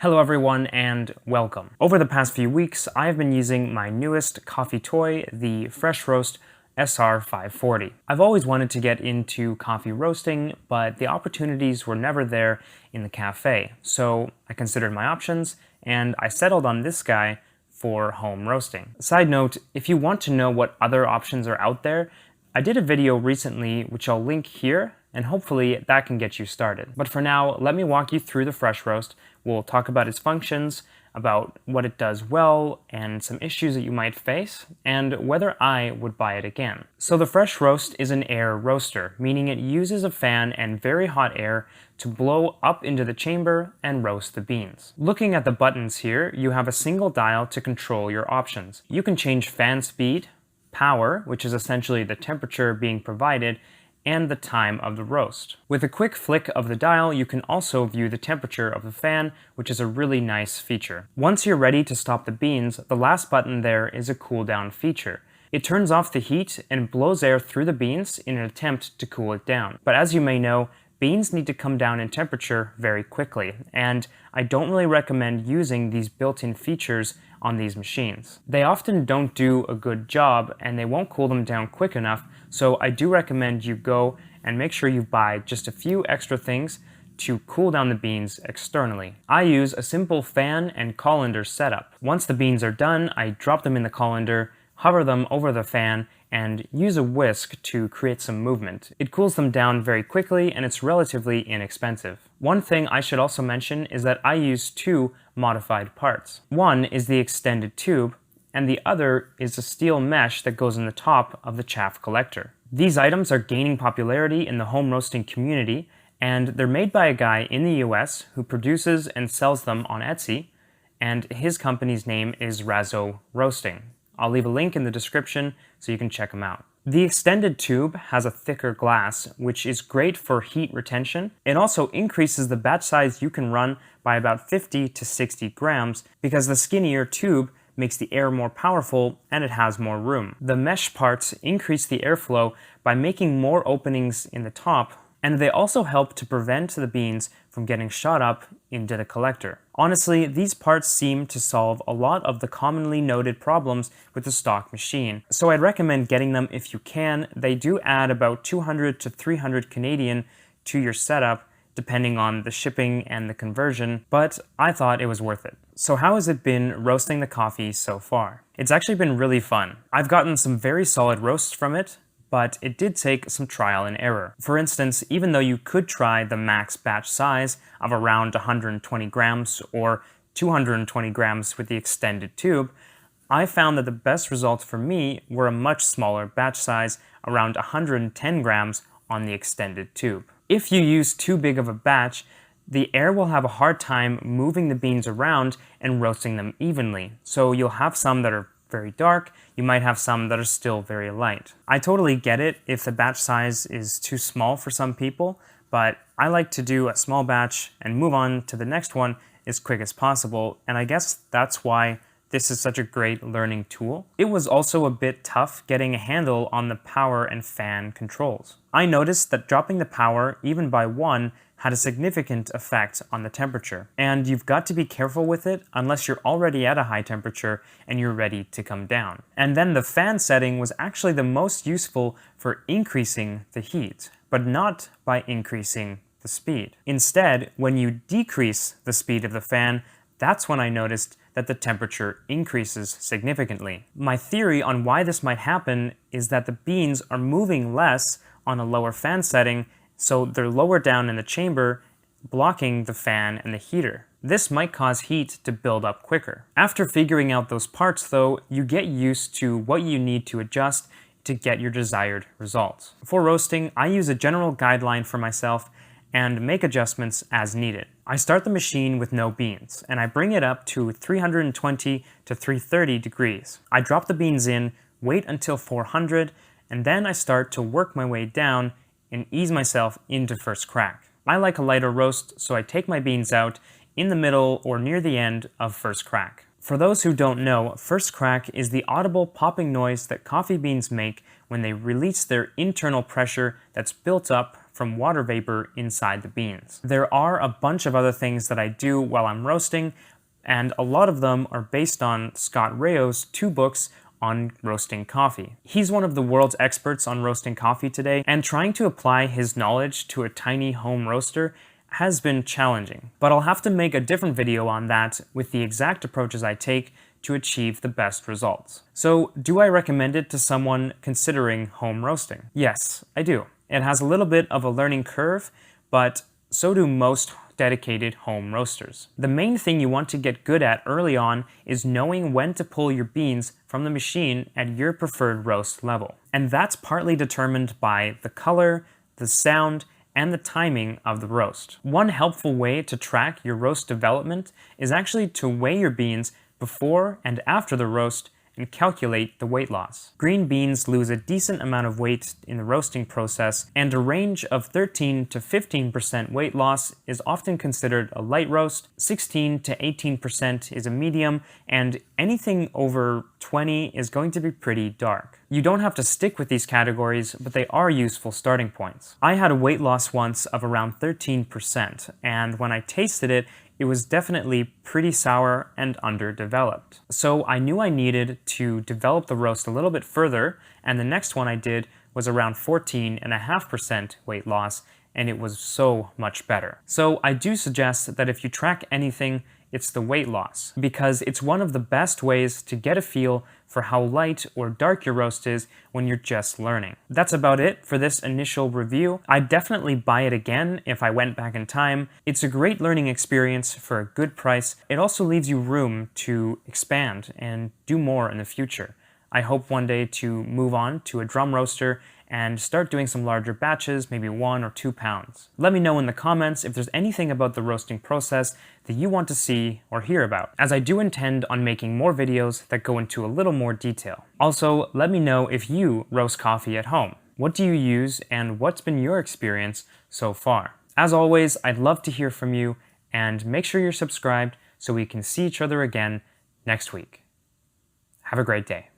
Hello everyone and welcome. Over the past few weeks, I've been using my newest coffee toy, the FreshRoast SR540. I've always wanted to get into coffee roasting, but the opportunities were never there in the cafe. So I considered my options and I settled on this guy for home roasting. Side note, if you want to know what other options are out there, I did a video recently which I'll link here, and hopefully that can get you started. But for now, let me walk you through the FreshRoast. We'll talk about its functions, about what it does well, and some issues that you might face, and whether I would buy it again. So the FreshRoast is an air roaster, meaning it uses a fan and very hot air to blow up into the chamber and roast the beans. Looking at the buttons here, you have a single dial to control your options. You can change fan speed, power, which is essentially the temperature being provided, and the time of the roast. With a quick flick of the dial, you can also view the temperature of the fan, which is a really nice feature. Once you're ready to stop the beans, the last button there is a cool down feature. It turns off the heat and blows air through the beans in an attempt to cool it down. But as you may know, beans need to come down in temperature very quickly, and I don't really recommend using these built-in features on these machines. They often don't do a good job and they won't cool them down quick enough, so I do recommend you go and make sure you buy just a few extra things to cool down the beans externally. I use a simple fan and colander setup. Once the beans are done, I drop them in the colander, hover them over the fan, and use a whisk to create some movement. It cools them down very quickly and it's relatively inexpensive. One thing I should also mention is that I use two modified parts. One is the extended tube, and the other is a steel mesh that goes in the top of the chaff collector. These items are gaining popularity in the home roasting community, and they're made by a guy in the US who produces and sells them on Etsy, and his company's name is Razzo Roasting. I'll leave a link in the description so you can check them out. The extended tube has a thicker glass, which is great for heat retention. It also increases the batch size you can run by about 50 to 60 grams because the skinnier tube makes the air more powerful and it has more room. The mesh parts increase the airflow by making more openings in the top, and they also help to prevent the beans from getting shot up into the collector. Honestly, these parts seem to solve a lot of the commonly noted problems with the stock machine, so I'd recommend getting them if you can. They do add about 200 to 300 Canadian to your setup, depending on the shipping and the conversion, but I thought it was worth it. So how has it been roasting the coffee so far? It's actually been really fun. I've gotten some very solid roasts from it, but it did take some trial and error. For instance, even though you could try the max batch size of around 120 grams or 220 grams with the extended tube, I found that the best results for me were a much smaller batch size, around 110 grams on the extended tube. If you use too big of a batch, the air will have a hard time moving the beans around and roasting them evenly, so you'll have some that are very dark, you might have some that are still very light. I totally get it if the batch size is too small for some people, but I like to do a small batch and move on to the next one as quick as possible, and I guess that's why this is such a great learning tool. It was also a bit tough getting a handle on the power and fan controls. I noticed that dropping the power, even by one, had a significant effect on the temperature. And you've got to be careful with it unless you're already at a high temperature and you're ready to come down. And then the fan setting was actually the most useful for increasing the heat, but not by increasing the speed. Instead, when you decrease the speed of the fan, that's when I noticed that the temperature increases significantly. My theory on why this might happen is that the beans are moving less on a lower fan setting, so they're lower down in the chamber, blocking the fan and the heater. This might cause heat to build up quicker. After figuring out those parts though, you get used to what you need to adjust to get your desired results. For roasting, I use a general guideline for myself and make adjustments as needed. I start the machine with no beans, and I bring it up to 320 to 330 degrees. I drop the beans in, wait until 400, and then I start to work my way down and ease myself into first crack. I like a lighter roast, so I take my beans out in the middle or near the end of first crack. For those who don't know, first crack is the audible popping noise that coffee beans make when they release their internal pressure that's built up from water vapor inside the beans. There are a bunch of other things that I do while I'm roasting, and a lot of them are based on Scott Rao's 2 books on roasting coffee. He's one of the world's experts on roasting coffee today, and trying to apply his knowledge to a tiny home roaster has been challenging. But I'll have to make a different video on that with the exact approaches I take to achieve the best results. So, do I recommend it to someone considering home roasting? Yes, I do. It has a little bit of a learning curve, but so do most dedicated home roasters. The main thing you want to get good at early on is knowing when to pull your beans from the machine at your preferred roast level. And that's partly determined by the color, the sound, and the timing of the roast. One helpful way to track your roast development is actually to weigh your beans before and after the roast and calculate the weight loss. Green beans lose a decent amount of weight in the roasting process, and a range of 13 to 15% weight loss is often considered a light roast, 16 to 18% is a medium, and anything over 20 is going to be pretty dark. You don't have to stick with these categories, but they are useful starting points. I had a weight loss once of around 13%, and when I tasted it, it was definitely pretty sour and underdeveloped. So I knew I needed to develop the roast a little bit further, and the next one I did was around 14.5% weight loss, and it was so much better. So I do suggest that if you track anything, it's the weight loss, because it's one of the best ways to get a feel for how light or dark your roast is when you're just learning. That's about it for this initial review. I'd definitely buy it again if I went back in time. It's a great learning experience for a good price. It also leaves you room to expand and do more in the future. I hope one day to move on to a drum roaster and start doing some larger batches, maybe 1 or 2 pounds. Let me know in the comments if there's anything about the roasting process that you want to see or hear about, as I do intend on making more videos that go into a little more detail. Also, let me know if you roast coffee at home. What do you use, and what's been your experience so far? As always, I'd love to hear from you, and make sure you're subscribed so we can see each other again next week. Have a great day.